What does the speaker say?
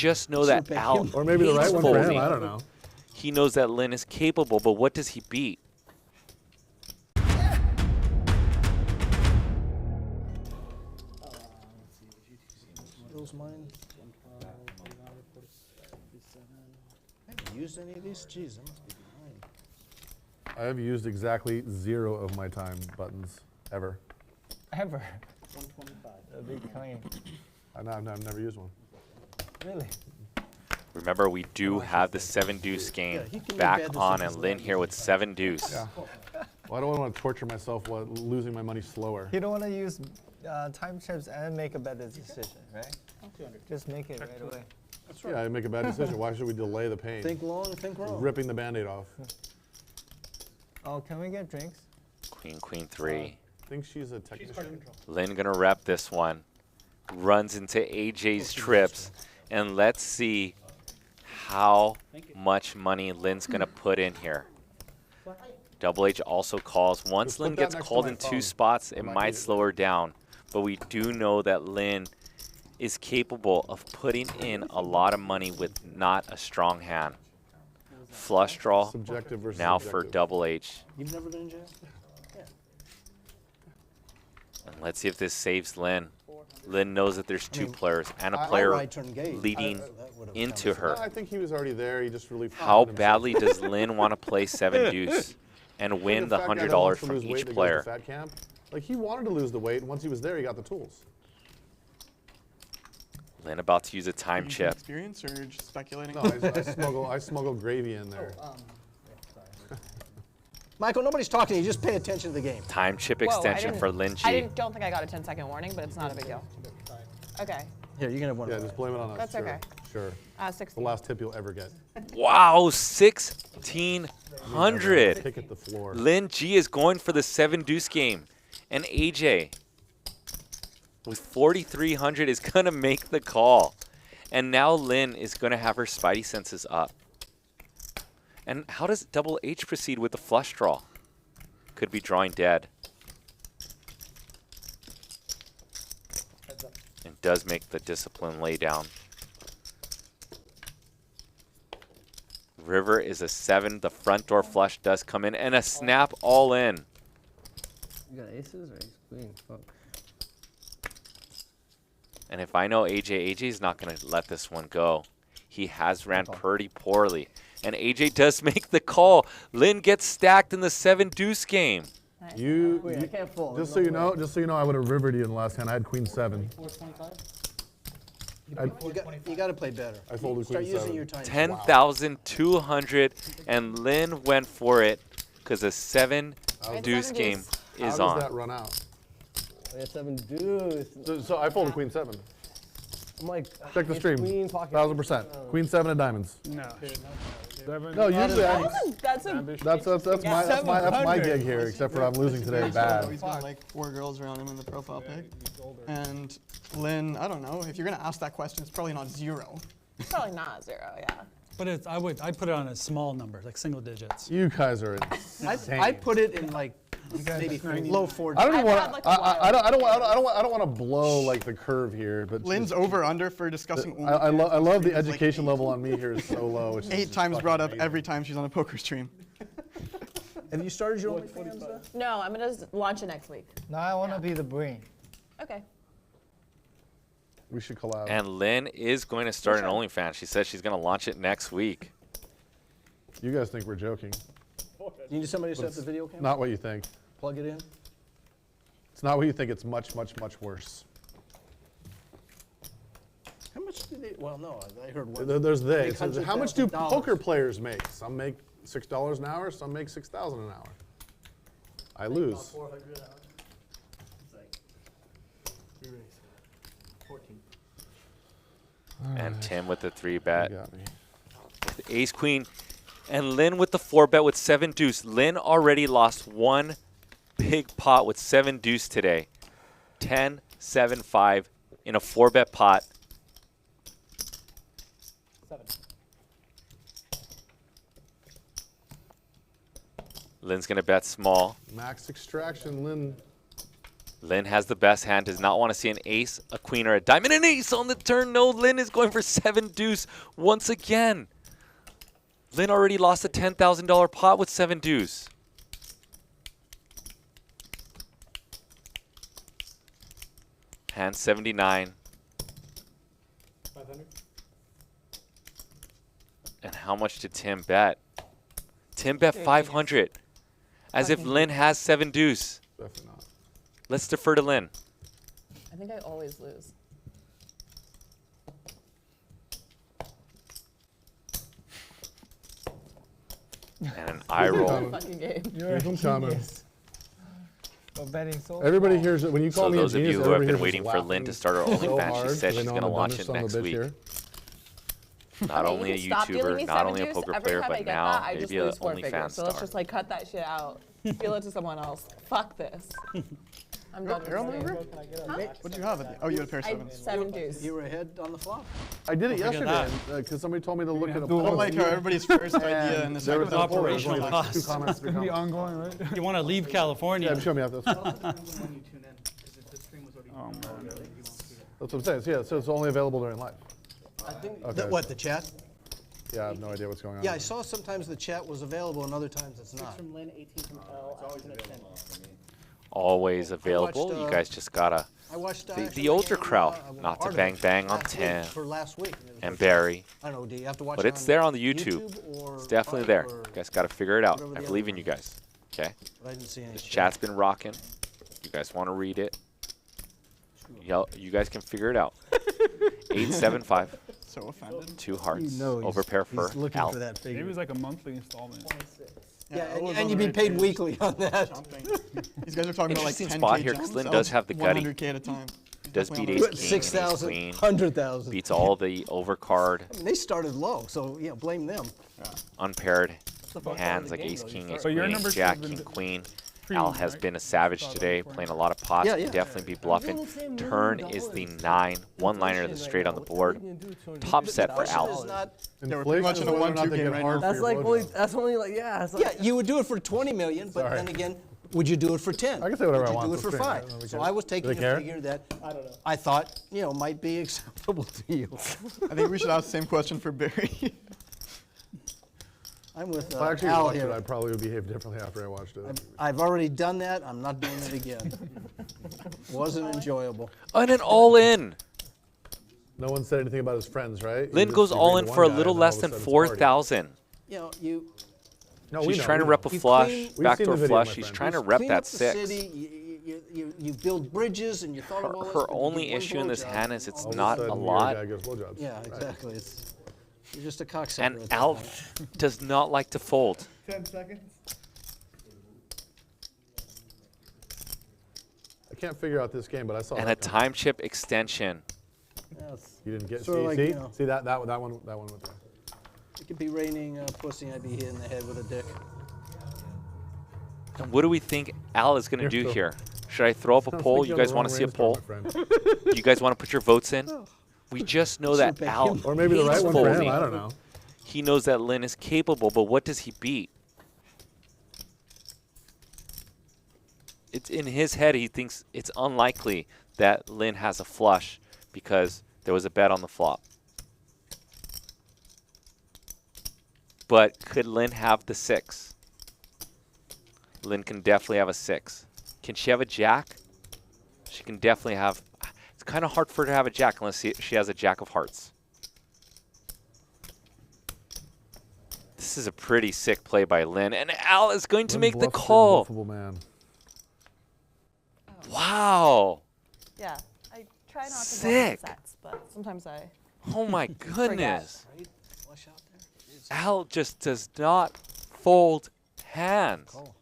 just know that Al Or maybe the right one for him. I don't know. He knows that Lynn is capable, but what does he beat? Those mine. I haven't used any of these. Jeez, that must be behind. I have used exactly 0 of my time buttons ever. Ever? 125. A big claim. I've never used one. Really? Remember, we do have the 7 deuce game back on, and Lynn here with 7 deuce. Yeah. Well, I don't want to torture myself while losing my money slower. You don't want to use time chips and make a better decision, right? Just make it right away. That's right. Yeah, I make a bad decision. Why should we delay the pain? Think long, think wrong. Ripping the Band-Aid off. Oh, can we get drinks? Queen, queen 3. I think she's a technician. Lynn gonna rep this one. Runs into AJ's trips, and let's see how much money Lynn's gonna put in here. Double H also calls. Once Lynn gets called in 2 spots, it might slow her down, but we do know that Lynn is capable of putting in a lot of money with not a strong hand. Flush draw now for Double H. You've never been in jail? Yeah. And let's see if this saves Lynn. Lynn knows that there's 2 players and a player leading into her. I think he was already there. He just really. How badly does Lynn want to play 7 deuce and win the $100 from each player? Fat camp. Like, he wanted to lose the weight, and once he was there, he got the tools. Lynn about to use a time chip. Experience or just speculating? No, I smuggle gravy in there. Michael, nobody's talking to you. Just pay attention to the game. Time chip extension for Lynn G. I don't think I got a 10-second warning, but it's not a big deal. Okay. Here, you can have one. Yeah, just blame it on us. That's okay. Sure. 16. The last tip you'll ever get. Wow, 1,600. Kick at the floor. Lynn G is going for the 7 deuce game, and AJ with 4,300 is gonna make the call, and now Lynn is gonna have her spidey senses up. And how does Double H proceed with the flush draw? Could be drawing dead. And does make the discipline lay down. River is a 7. The front door flush does come in, and a snap all in. You got aces or ace queen? Fuck. And if I know AJ's not going to let this one go. He has ran pretty poorly. And AJ does make the call. Lynn gets stacked in the 7 deuce game. Wait, I can't fold. Just so you know, I would have rivered you in the last hand. I had queen 7. You got to play better. I folded Start queen using 7. your time. 10,200, and Lynn went for it because the 7 deuce game is How on. does that run out? We had 7 deuce. So I folded queen 7. I'm like, Check the stream. 1,000%. Queen 7 of diamonds. No. 7. No, usually That's a that's my gig here. Except for I'm losing today bad. He's got like 4 girls around him in the profile pic. And Lynn, I don't know. If you're gonna ask that question, it's probably not 0. It's probably not 0, yeah. But it's, I put it on a small number, like single digits. You guys are insane. I put it in like maybe low 4. I don't even want. like I don't want to blow like the curve here. But Lynn's over under for discussing. I love the education level on me here is so low. It's 8 times brought up every time she's on a poker stream. Have you started your OnlyFans? No, I'm going to launch it next week. no, I want to be the brain. Okay. We should collab. And Lynn is going to start an OnlyFans. She says she's going to launch it next week. You guys think we're joking? You need somebody to set up the video camera? Not what you think. Plug it in. It's not what you think. It's much, much, much worse. How much do they? Well, no, I heard one. There's they. Make So how much do $100,000. poker players make? Some make $6 an hour. Some make $6,000 an hour. I lose. 400 an hour. It's like 14. And Tim with the 3 bet. You got me. Ace Queen. And Lynn with the 4 bet with 7 deuce. Lynn already lost 1 big pot with 7 deuce today. 10, 7, 5 in a 4 bet pot. 7. Lynn's going to bet small. Max extraction, Lynn. Lynn has the best hand, does not want to see an ace, a queen, or a diamond. An ace on the turn. No, Lynn is going for 7 deuce once again. Lynn already lost a $10,000 pot with 7 deuce. Hand 79. 500. And how much did Tim bet? Tim bet 500. As if Lynn has 7 deuce. Definitely not. Let's defer to Lynn. I think I always lose. And an eye roll. Fucking game. You're a Keep 'em coming. genius. For betting so Everybody small. hears it when you call So me a those of genius. you who have everybody been hears waiting us for Lynn to laughing start her so OnlyFans, she hard said 'cause they she's know going to I'm the launch dumbest it son of next bitch week. here. Not only a Stop dealing me YouTuber, not 7 only a deuce poker every player, time I but get now that, I just maybe a lose 4 figures. OnlyFans So let's star. just like cut that shit out. Feel it to someone else. Fuck this. I'm done with Barrel this game. maneuver? What'd you have at the? Oh, you had a pair of I had sevens. 7 deuce. You were ahead on the flop. I did it Don't forget yesterday because somebody told me to look at a Don't poll. like how everybody's first idea in this There was episode. a poll, there was operational only like costs. 2 comments, 3 Be comments. ongoing, right? You want to leave California. Yeah, show me after this. That's what I'm saying. So, yeah, so it's only available during live. I think. Okay. What, the chat? Yeah, I have no idea what's going on. Yeah, I saw sometimes the chat was available and other times it's not. From Lynn, 18 from L, alternate 10. Always available. watched, You guys just gotta. I watched The actually older game, crowd, well, not to part of bang it bang on last week 10 for last week. It was and for- Barry. I don't know, do you have to watch But it it's there on the YouTube. or It's definitely Fight there. or- You guys got to figure it out. whatever I the believe other in you guys. Okay? But I didn't see any The chat. chat's been rocking. You guys want to read it? You guys can figure it out. 875. So offended. 2 hearts. You know Over pair for he's looking Al. for that figure. Maybe it was like a monthly installment. Yeah, it was and on you'd the be right paid page. weekly on that. Jumping. These guys are talking about like 10K Interesting spot here, 'cause jumps. Lynn I does was have the gutty. 100K at a time. Does Definitely beat on ace the- king and ace 6,000, queen. 100,000. Beats all the overcard, I mean, they started low, so yeah, blame them. unpaired the fun part of hands the like game, ace though. You king, start- ace But your queen, numbers jack, have been king, queen. premium, Al has right? been a savage Saw today, that playing a lot of pots. Yeah, Can yeah. definitely be bluffing. Turn is the 9. One-liner to the straight on the board. Top set for Question Al. is not. Yeah, we're pretty much in a Inflation is whether or not 1-2 they game get right hard now. for That's your like blowjob. only, that's only like, yeah. It's like, Yeah, you would do it for 20 million, but Sorry. then again, would you do it for 10? I can say whatever would I you want do it to for stream, right? 5? Nobody So cares. I was Do taking they a care? figure that I don't know. I thought, might be acceptable to you. I think we should ask the same question for Barry. I'm with If I actually Al watched here. it, I probably would behave differently after I watched it. I've already done that. I'm not doing it again. Wasn't enjoyable. And an all-in. No one said anything about his friends, right? Lynn You goes just all agreed in to for a one guy little and then less all of than a sudden it's a party. 4,000. No, we She's know, trying to we rep know. a You flush, clean- We've seen backdoor the video, flush. my She's friend. trying to you rep clean that up the 6. city, you build bridges and you thought of all this. Her but you only get one issue in this blowjob hand is and it's all of not All of a sudden, lot. Your guy gives blowjobs. Yeah, Right. exactly. You're just a cocksucker. And at that Al point. does not like to fold. 10 seconds. I can't figure out this game, but I saw And a that coming. time chip extension. Yes. You didn't get. Sort of See, like, see, you know. see that one went there. It could be raining pussy. I'd be hit in the head with a dick. And what do we think Al is going to do You're here? Should I throw up a Sounds poll? like You you're on guys the want to wrong see a rainstorm, poll? my friend. You guys want to put your votes in? We just know that Should pay Al him. Or maybe the hates right one for him. folding. I don't know. He knows that Lynn is capable, but what does he beat? It's in his head. He thinks it's unlikely that Lynn has a flush because there was a bet on the flop. But could Lynn have the 6? Lynn can definitely have a 6. Can she have a jack? She can definitely have. It's kind of hard for her to have a jack unless she has a jack of hearts. This is a pretty sick play by Lynn, and Al is going to make the call. Unbluffable man. Wow. yeah. I try not to Sick. bluff in sets, but sometimes I. Oh my goodness. Right? Flush out there. Al just does not fold hands. Call.